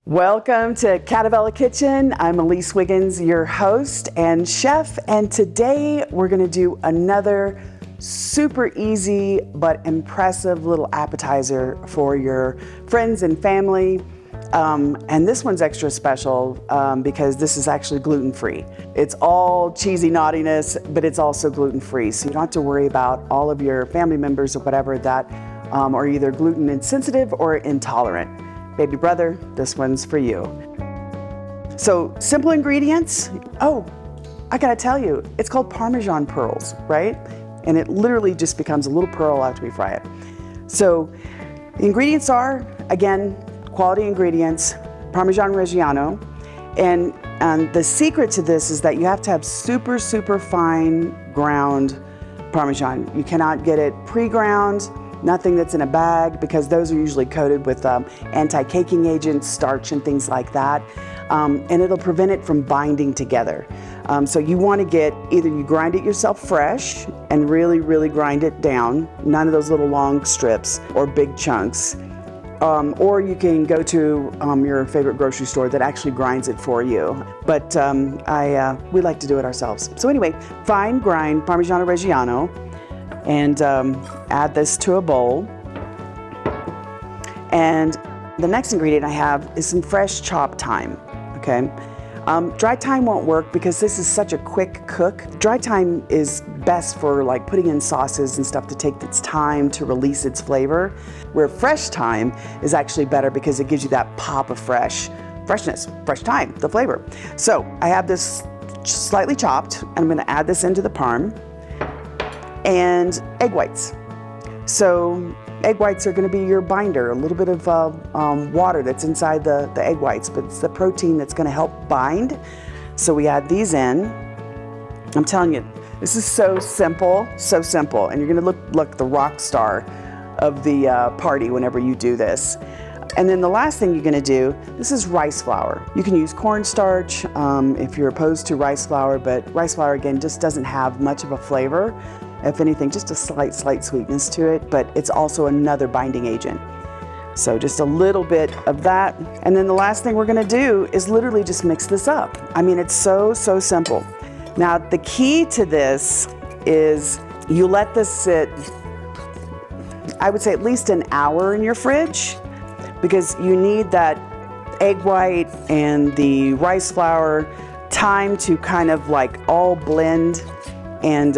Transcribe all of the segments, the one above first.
Welcome to Cattivella Kitchen. I'm Elise Wiggins, your host and chef, and today we're gonna do another super easy but impressive little appetizer for your friends and family. And this one's extra special because this is actually gluten-free. It's all cheesy naughtiness, but it's also gluten-free, so you don't have to worry about all of your family members or whatever that are either gluten insensitive or intolerant. Baby brother, this one's for you. So simple ingredients. Oh, I gotta tell you, it's called Parmesan Pearls, right? And it literally just becomes a little pearl after we fry it. So the ingredients are, again, quality ingredients, Parmesan Reggiano. And the secret to this is that you have to have super, super fine ground Parmesan. You cannot get it pre-ground. Nothing that's in a bag, because those are usually coated with anti-caking agents, starch, and things like that. And it'll prevent it from binding together. So you want to get, either you grind it yourself fresh and really, really grind it down, none of those little long strips or big chunks. Or you can go to your favorite grocery store that actually grinds it for you. But we like to do it ourselves. So anyway, fine grind Parmigiano Reggiano. And add this to a bowl. And the next ingredient I have is some fresh chopped thyme, okay? Dry thyme won't work because this is such a quick cook. Dry thyme is best for like putting in sauces and stuff to take its time to release its flavor, where fresh thyme is actually better because it gives you that pop of freshness, fresh thyme, the flavor. So I have this slightly chopped, and I'm gonna add this into the parm. And egg whites. So egg whites are going to be your binder, a little bit of water that's inside the egg whites, but it's the protein that's going to help bind. So we add these in. I'm telling you, this is so simple, and you're going to look the rock star of the party whenever you do this. And then the last thing you're going to do, this is rice flour. You can use cornstarch if you're opposed to rice flour, but rice flour, again, just doesn't have much of a flavor. If anything, just a slight sweetness to it, but it's also another binding agent. So just a little bit of that. And then the last thing we're gonna do is literally just mix this up. I mean, it's so simple. Now, the key to this is you let this sit, I would say at least an hour in your fridge, because you need that egg white and the rice flour time to kind of like all blend and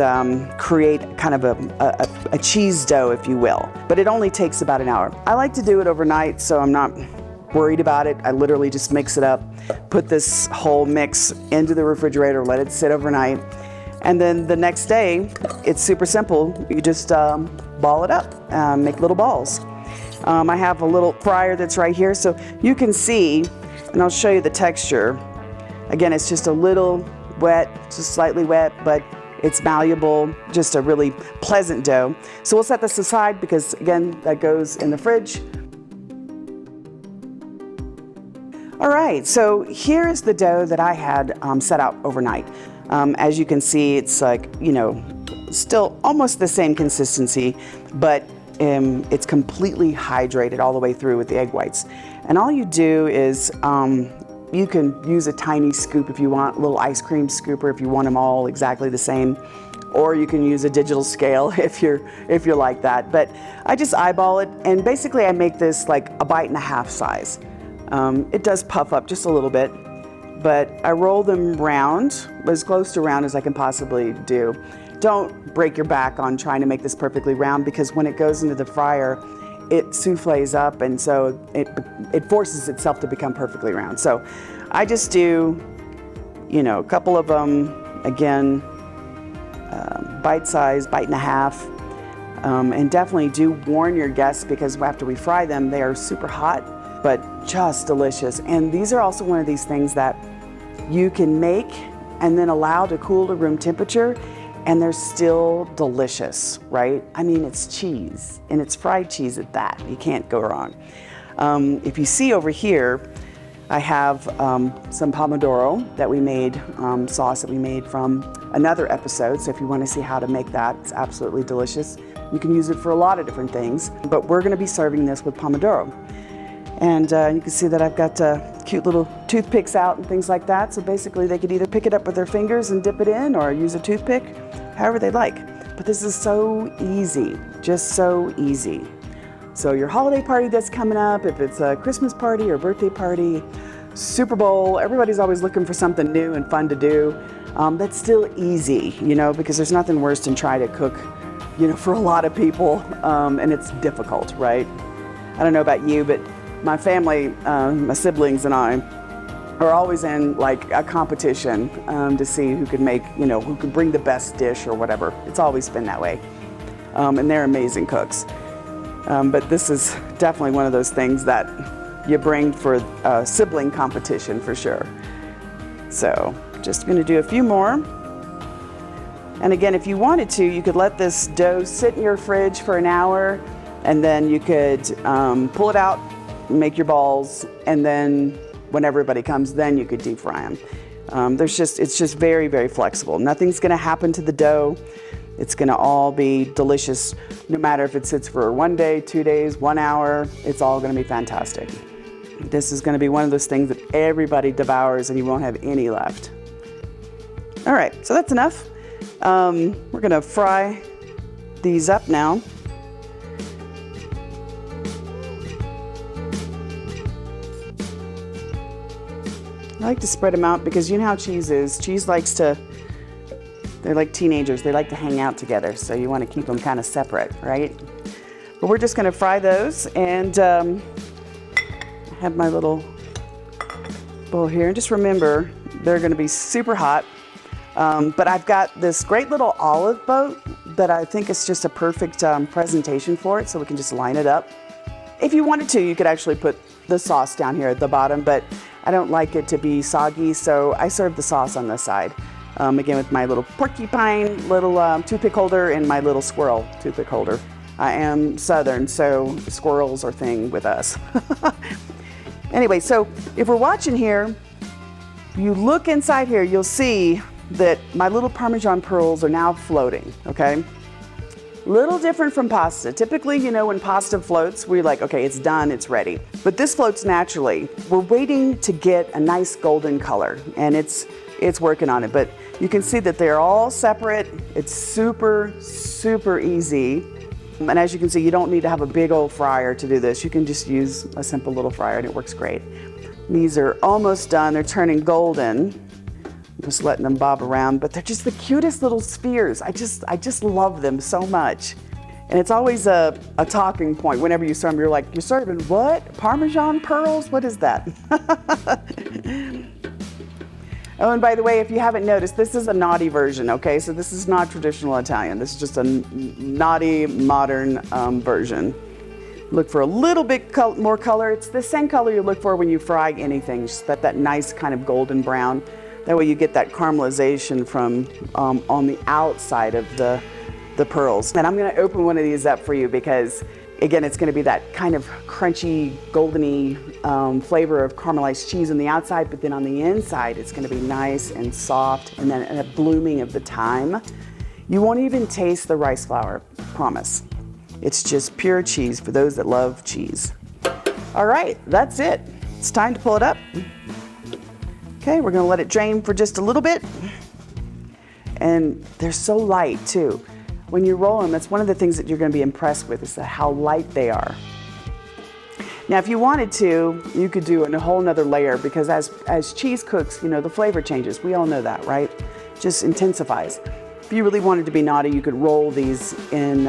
create kind of a cheese dough, if you will. But it only takes about an hour. I like to do it overnight, so I'm not worried about it. I literally just mix it up, put this whole mix into the refrigerator, let it sit overnight. And then the next day, it's super simple. You just ball it up, make little balls. I have a little fryer that's right here, so you can see, and I'll show you the texture. Again, it's just a little wet, just slightly wet, but it's malleable, just a really pleasant dough. So we'll set this aside because, again, that goes in the fridge. All right, so here's the dough that I had set out overnight. As you can see, it's like, still almost the same consistency, but it's completely hydrated all the way through with the egg whites. And all you do is, you can use a tiny scoop if you want, a little ice cream scooper if you want them all exactly the same, or you can use a digital scale if you're like that. But I just eyeball it, and basically I make this like a 1.5 bite size. It does puff up just a little bit, but I roll them round, as close to round as I can possibly do. Don't break your back on trying to make this perfectly round, because when it goes into the fryer, it soufflés up, and so it forces itself to become perfectly round. So I just do, a couple of them, again, bite size, 1.5 bite, and definitely do warn your guests, because after we fry them, they are super hot, but just delicious. And these are also one of these things that you can make and then allow to cool to room temperature, and they're still delicious, right? I mean, it's cheese, and it's fried cheese at that. You can't go wrong. If you see over here, I have some pomodoro that we made, sauce that we made from another episode. So if you want to see how to make that, it's absolutely delicious. You can use it for a lot of different things, but we're going to be serving this with pomodoro. And you can see that I've got cute little toothpicks out and things like that. So basically they could either pick it up with their fingers and dip it in or use a toothpick, however they like. But this is so easy, just so easy. So your holiday party that's coming up, if it's a Christmas party or birthday party, Super Bowl, everybody's always looking for something new and fun to do. That's still easy, you know, because there's nothing worse than trying to cook, you know, for a lot of people, and it's difficult, right? I don't know about you, but my family, my siblings and I are always in like a competition to see who could make, you know, who could bring the best dish or whatever. It's always been that way. And they're amazing cooks. But this is definitely one of those things that you bring for a sibling competition for sure. So just gonna do a few more. And again, if you wanted to, you could let this dough sit in your fridge for an hour, and then you could pull it out, make your balls, and then when everybody comes, then you could deep fry them. It's just very, very flexible. Nothing's gonna happen to the dough. It's gonna all be delicious, no matter if it sits for 1 day, 2 days, 1 hour, it's all gonna be fantastic. This is gonna be one of those things that everybody devours and you won't have any left. All right, so that's enough. We're gonna fry these up now. I like to spread them out because you know how cheese is. Cheese likes to, they're like teenagers, they like to hang out together, so you want to keep them kind of separate, right? But we're just going to fry those, and I have my little bowl here. And just remember, they're going to be super hot, but I've got this great little olive boat that I think is just a perfect presentation for it, so we can just line it up. If you wanted to, you could actually put the sauce down here at the bottom, but I don't like it to be soggy, so I serve the sauce on this side. Again, with my little porcupine little toothpick holder and my little squirrel toothpick holder. I am Southern, so squirrels are thing with us. Anyway, so if we're watching here, you look inside here, you'll see that my little Parmesan pearls are now floating, okay? Little different from pasta. Typically, you know, when pasta floats, we're like, okay, it's done, it's ready. But this floats naturally. We're waiting to get a nice golden color, and it's working on it. But you can see that they're all separate. It's super, super easy. And as you can see, you don't need to have a big old fryer to do this. You can just use a simple little fryer and it works great. These are almost done. They're turning golden. I'm just letting them bob around, but they're just the cutest little spheres. I just love them so much. And it's always a talking point whenever you serve them. You're like, you're serving what? Parmesan pearls? What is that? Oh, and by the way, if you haven't noticed, this is a naughty version, okay? So this is not traditional Italian. This is just a naughty, modern version. Look for a little bit more color. It's the same color you look for when you fry anything, just that nice kind of golden brown. That way you get that caramelization from on the outside of the pearls. And I'm gonna open one of these up for you because, again, it's gonna be that kind of crunchy, goldeny flavor of caramelized cheese on the outside, but then on the inside, it's gonna be nice and soft, and then a blooming of the thyme. You won't even taste the rice flour, promise. It's just pure cheese for those that love cheese. All right, that's it. It's time to pull it up. Okay, we're gonna let it drain for just a little bit. And they're so light too. When you roll them, that's one of the things that you're gonna be impressed with, is how light they are. Now, if you wanted to, you could do a whole nother layer, because as cheese cooks, you know, the flavor changes. We all know that, right? Just intensifies. If you really wanted to be naughty, you could roll these in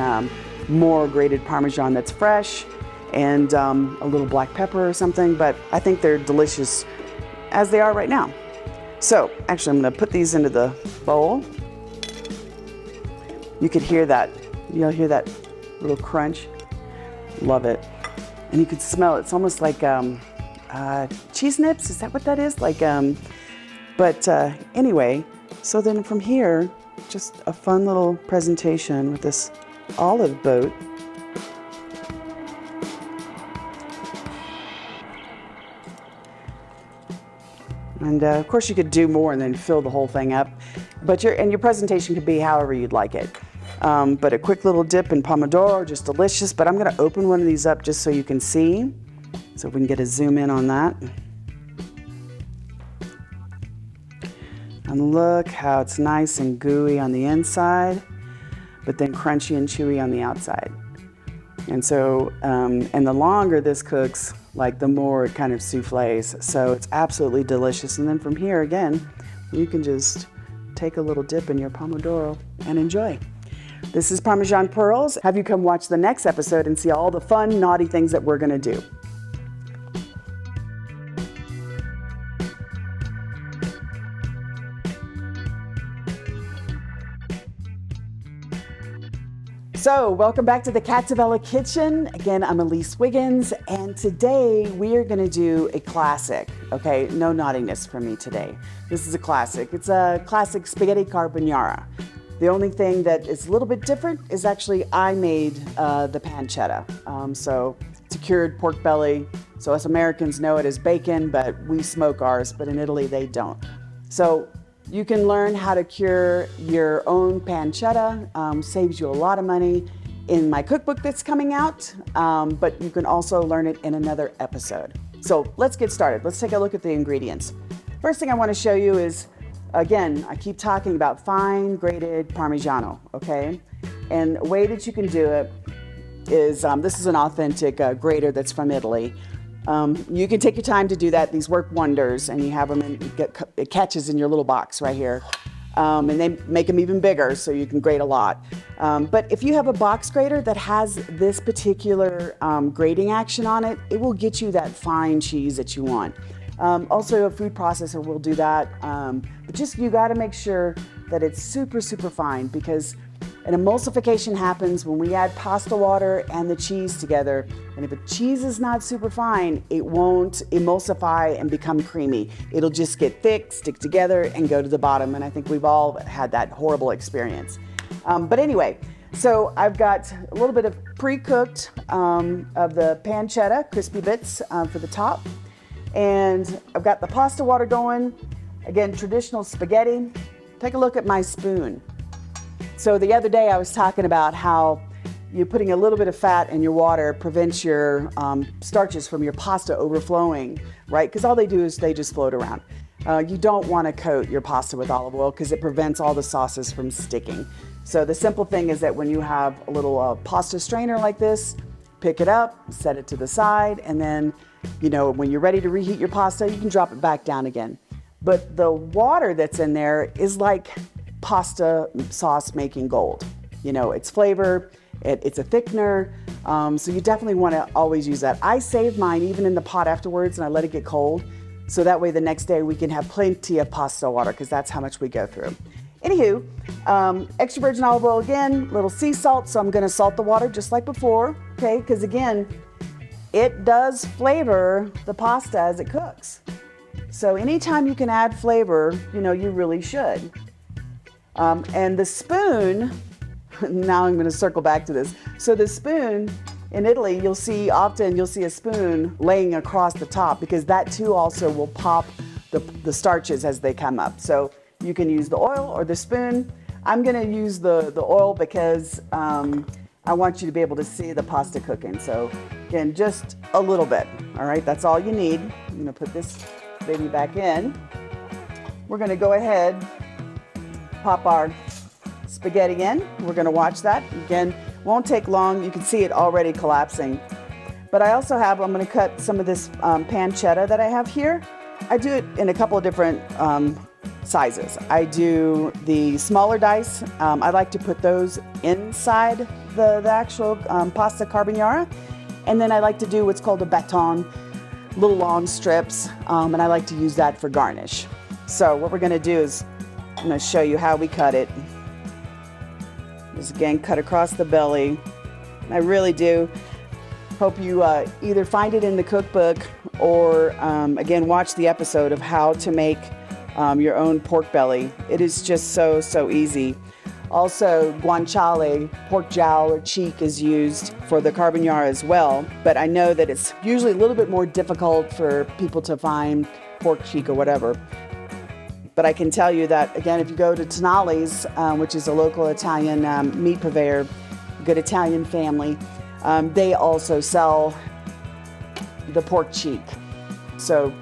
more grated Parmesan that's fresh, and a little black pepper or something, but I think they're delicious as they are right now. So, actually, I'm gonna put these into the bowl. You could hear that, you'll hear that little crunch. Love it. And you could smell it. It's almost like cheese nips, is that what that is? Like, anyway, so then from here, just a fun little presentation with this olive boat. And of course you could do more and then fill the whole thing up, but your presentation could be however you'd like it. But a quick little dip in pomodoro, just delicious. But I'm gonna open one of these up just so you can see. So if we can get a zoom in on that. And look how it's nice and gooey on the inside, but then crunchy and chewy on the outside. And so, and the longer this cooks, like the more it kind of souffles. So it's absolutely delicious. And then from here, again, you can just take a little dip in your pomodoro and enjoy. This is Parmesan Pearls. Have you come watch the next episode and see all the fun, naughty things that we're gonna do. So, welcome back to the Cattivella Kitchen. Again, I'm Elise Wiggins, and today we are gonna do a classic, okay? No naughtiness for me today. This is a classic. It's a classic spaghetti carbonara. The only thing that is a little bit different is actually I made the pancetta. So, it's a cured pork belly. So us Americans know it as bacon, but we smoke ours, but in Italy they don't. So, you can learn how to cure your own pancetta, saves you a lot of money in my cookbook that's coming out, but you can also learn it in another episode. So let's get started. Let's take a look at the ingredients. First thing I want to show you is, again, I keep talking about fine grated Parmigiano, okay? And the way that you can do it is, this is an authentic grater that's from Italy. You can take your time to do that. These work wonders, and you have them in, it catches in your little box right here. And they make them even bigger so you can grate a lot. But if you have a box grater that has this particular grating action on it, it will get you that fine cheese that you want. Also, a food processor will do that. But just, you got to make sure that it's super, super fine, because an emulsification happens when we add pasta water and the cheese together. And if the cheese is not super fine, it won't emulsify and become creamy. It'll just get thick, stick together, and go to the bottom. And I think we've all had that horrible experience. But anyway, so I've got a little bit of pre-cooked of the pancetta, crispy bits for the top. And I've got the pasta water going. Again, traditional spaghetti. Take a look at my spoon. So the other day I was talking about how you're putting a little bit of fat in your water prevents your starches from your pasta overflowing, right? Because all they do is they just float around. You don't want to coat your pasta with olive oil because it prevents all the sauces from sticking. So the simple thing is that when you have a little pasta strainer like this, pick it up, set it to the side, and then, you know, when you're ready to reheat your pasta, you can drop it back down again. But the water that's in there is like pasta sauce making gold. You know, it's flavor, it's a thickener, so you definitely want to always use that. I save mine even in the pot afterwards and I let it get cold, so that way the next day we can have plenty of pasta water, because that's how much we go through. Anywho, extra virgin olive oil again, little sea salt, so I'm going to salt the water just like before, okay, because again, it does flavor the pasta as it cooks. So anytime you can add flavor, you know, you really should. And the spoon, now I'm going to circle back to this. So the spoon in Italy, you'll see a spoon laying across the top, because that too also will pop the starches as they come up. So you can use the oil or the spoon. I'm going to use the oil because I want you to be able to see the pasta cooking. So again, just a little bit. All right, that's all you need. I'm going to put this baby back in. We're going to go ahead, pop our spaghetti in. We're going to watch that. Again, won't take long. You can see it already collapsing. But I also have, I'm going to cut some of this pancetta that I have here. I do it in a couple of different sizes. I do the smaller dice. I like to put those inside the actual pasta carbonara. And then I like to do what's called a baton, little long strips. And I like to use that for garnish. So what we're going to do is, I'm going to show you how we cut it. Just again, cut across the belly. I really do hope you either find it in the cookbook or again, watch the episode of how to make your own pork belly. It is just so easy. Also, guanciale, pork jowl or cheek, is used for the carbonara as well, but I know that it's usually a little bit more difficult for people to find pork cheek or whatever. But I can tell you that, again, if you go to Tonali's, which is a local Italian meat purveyor, a good Italian family, they also sell the pork cheek. So,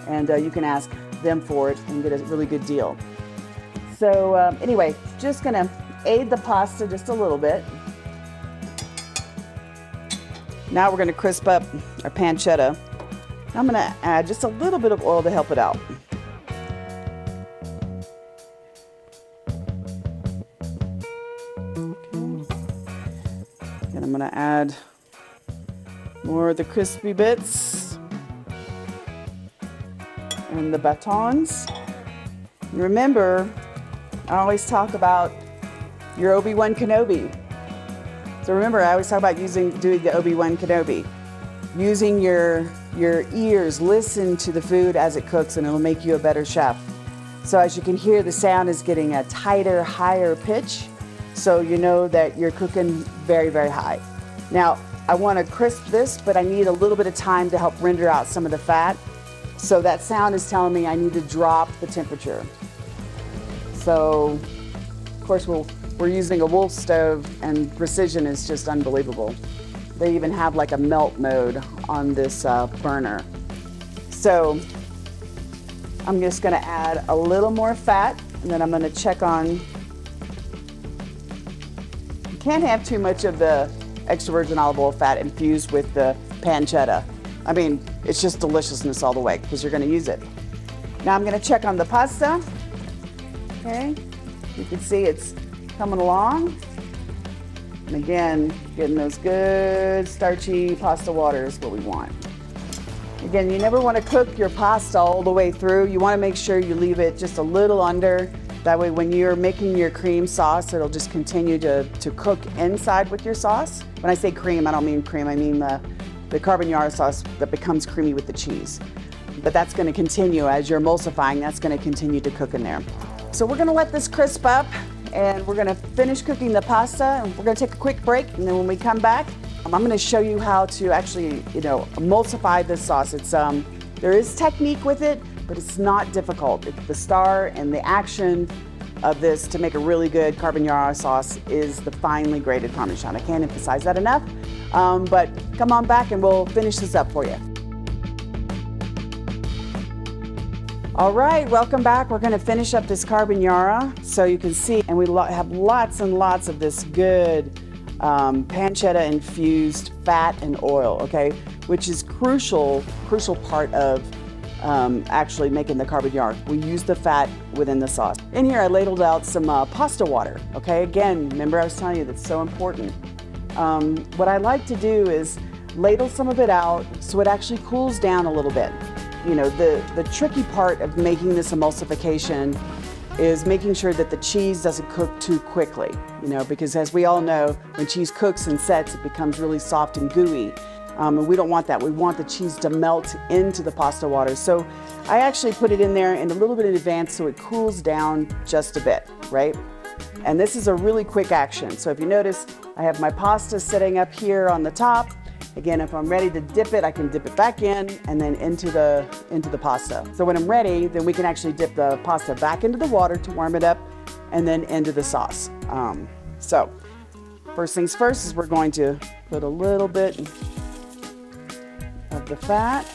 and you can ask them for it and get a really good deal. So anyway, just gonna aid the pasta just a little bit. Now we're gonna crisp up our pancetta. I'm gonna add just a little bit of oil to help it out. And I'm gonna add more of the crispy bits and the batons. And remember, I always talk about your Obi-Wan Kenobi. So remember, I always talk about doing the Obi-Wan Kenobi. Using your ears, listen to the food as it cooks, and it'll make you a better chef. So as you can hear, the sound is getting a tighter, higher pitch. So you know that you're cooking very, very high. Now, I want to crisp this, but I need a little bit of time to help render out some of the fat. So that sound is telling me I need to drop the temperature. So, of course, we're using a Wolf stove, and precision is just unbelievable. They even have like a melt mode on this burner. So I'm just gonna add a little more fat, and then I'm gonna check on. You can't have too much of the extra virgin olive oil fat infused with the pancetta. I mean, it's just deliciousness all the way because you're gonna use it. Now I'm gonna check on the pasta. Okay, you can see it's coming along. And again, getting those good starchy pasta water is what we want. Again, you never want to cook your pasta all the way through. You want to make sure you leave it just a little under. That way when you're making your cream sauce, it'll just continue to cook inside with your sauce. When I say cream, I don't mean cream, I mean the carbonara sauce that becomes creamy with the cheese. But that's going to continue as you're emulsifying, that's going to continue to cook in there. So we're going to let this crisp up, and we're gonna finish cooking the pasta, and we're gonna take a quick break, and then when we come back, I'm gonna show you how to actually, emulsify this sauce. It's there is technique with it, but it's not difficult. The star and the action of this to make a really good carbonara sauce is the finely grated Parmesan. I can't emphasize that enough, but come on back and we'll finish this up for you. All right, welcome back. We're gonna finish up this carbonara. So you can see, and we have lots and lots of this good pancetta infused fat and oil, okay? Which is crucial part of actually making the carbonara. We use the fat within the sauce. In here, I ladled out some pasta water, okay? Again, remember I was telling you that's so important. What I like to do is ladle some of it out so it actually cools down a little bit. The tricky part of making this emulsification is making sure that the cheese doesn't cook too quickly, because as we all know, when cheese cooks and sets, it becomes really soft and gooey. And we don't want that. We want the cheese to melt into the pasta water. So I actually put it in there in a little bit in advance so it cools down just a bit, right? And this is a really quick action. So if you notice, I have my pasta sitting up here on the top. Again, if I'm ready to dip it, I can dip it back in and then into the pasta. So when I'm ready, then we can actually dip the pasta back into the water to warm it up and then into the sauce. So first things first is we're going to put a little bit of the fat.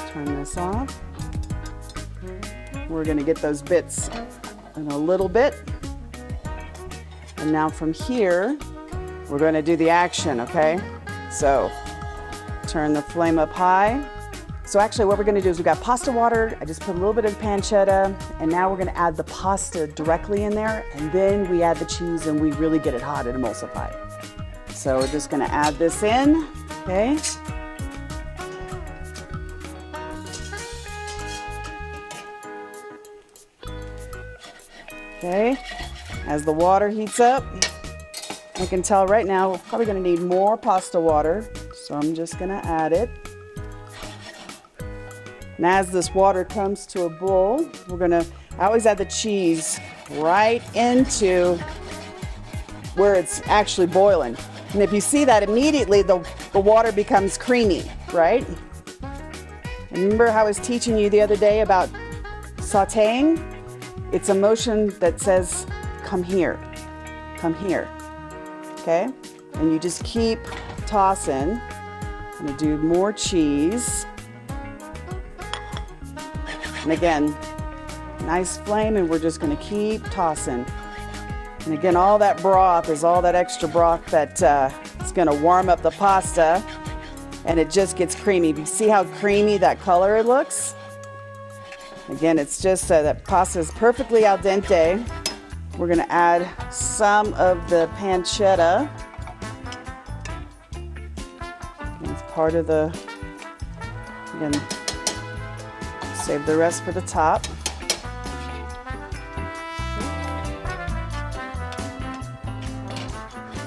Turn this off. We're gonna get those bits in a little bit. And now from here, we're going to do the action, okay? So turn the flame up high. So actually what we're going to do is we've got pasta water. I just put a little bit of pancetta, and now we're going to add the pasta directly in there, and then we add the cheese and we really get it hot and emulsified. So we're just going to add this in, okay? Okay, as the water heats up, I can tell right now we're probably going to need more pasta water, so I'm just going to add it. And as this water comes to a boil, I always add the cheese right into where it's actually boiling. And if you see that, immediately the water becomes creamy, right? And remember how I was teaching you the other day about sauteing? It's a motion that says, come here, okay? And you just keep tossing. I'm gonna do more cheese. And again, nice flame, and we're just gonna keep tossing. And again, all that broth is all that extra broth that is gonna warm up the pasta, and it just gets creamy. You see how creamy that color looks? Again, it's just that pasta is perfectly al dente. We're gonna add some of the pancetta. It's part of the, again, save the rest for the top.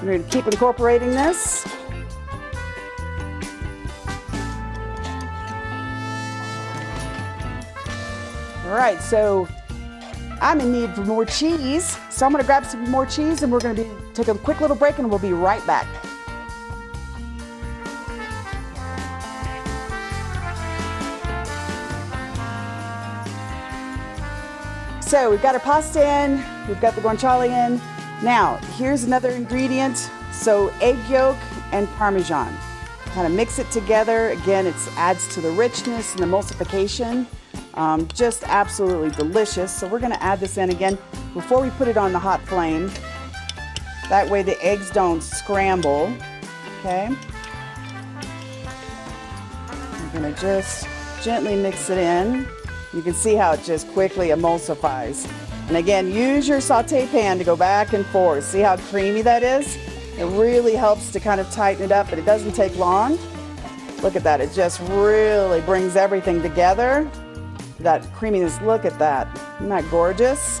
We're going to keep incorporating this. All right, so I'm in need for more cheese. So I'm going to grab some more cheese, and we're going to take a quick little break, and we'll be right back. So we've got our pasta in, we've got the guanciale in. Now, here's another ingredient. So egg yolk and Parmesan. Kind of mix it together. Again, it adds to the richness and emulsification. Just absolutely delicious. So we're gonna add this in again before we put it on the hot flame. That way the eggs don't scramble, okay? We're gonna just gently mix it in. You can see how it just quickly emulsifies. And again, use your saute pan to go back and forth. See how creamy that is? It really helps to kind of tighten it up, but it doesn't take long. Look at that, it just really brings everything together. That creaminess, look at that. Isn't that gorgeous?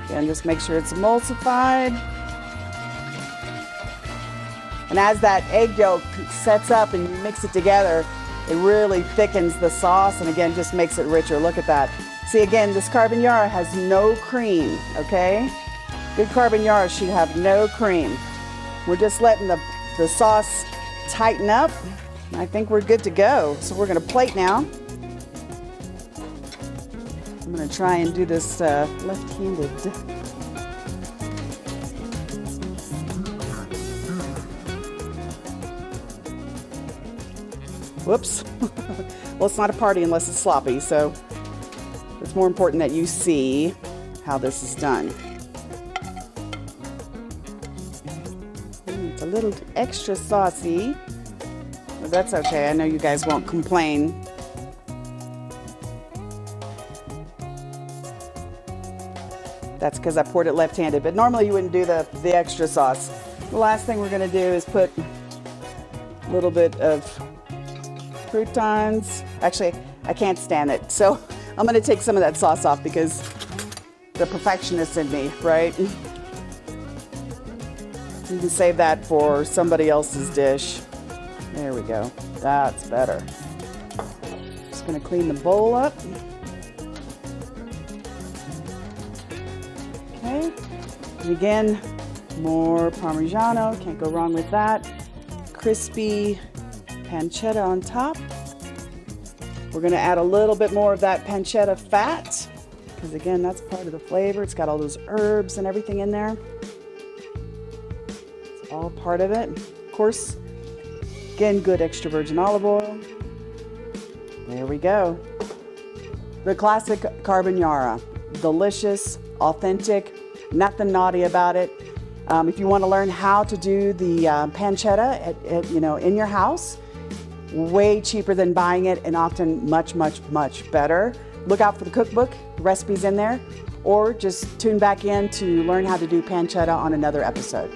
Again, just make sure it's emulsified. And as that egg yolk sets up and you mix it together, it really thickens the sauce and again, just makes it richer. Look at that. See, again, this carbonara has no cream, okay? Good carbonara should have no cream. We're just letting the sauce tighten up. And I think we're good to go. So we're gonna plate now. I'm gonna try and do this left-handed. Whoops. Well, it's not a party unless it's sloppy, so it's more important that you see how this is done. It's a little extra saucy, but that's okay. I know you guys won't complain. That's because I poured it left-handed, but normally you wouldn't do the extra sauce. The last thing we're gonna do is put a little bit of croutons. Actually, I can't stand it, so I'm gonna take some of that sauce off because the perfectionist in me, right? You can save that for somebody else's dish. There we go, that's better. Just gonna clean the bowl up. Okay, and again, more Parmigiano, can't go wrong with that. Crispy pancetta on top. We're gonna add a little bit more of that pancetta fat, because again, that's part of the flavor. It's got all those herbs and everything in there. It's all part of it. Of course, again, good extra virgin olive oil. There we go. The classic carbonara. Delicious, authentic, nothing naughty about it. If you want to learn how to do the pancetta in your house, way cheaper than buying it and often much, much, much better. Look out for the cookbook, the recipe's in there, or just tune back in to learn how to do pancetta on another episode.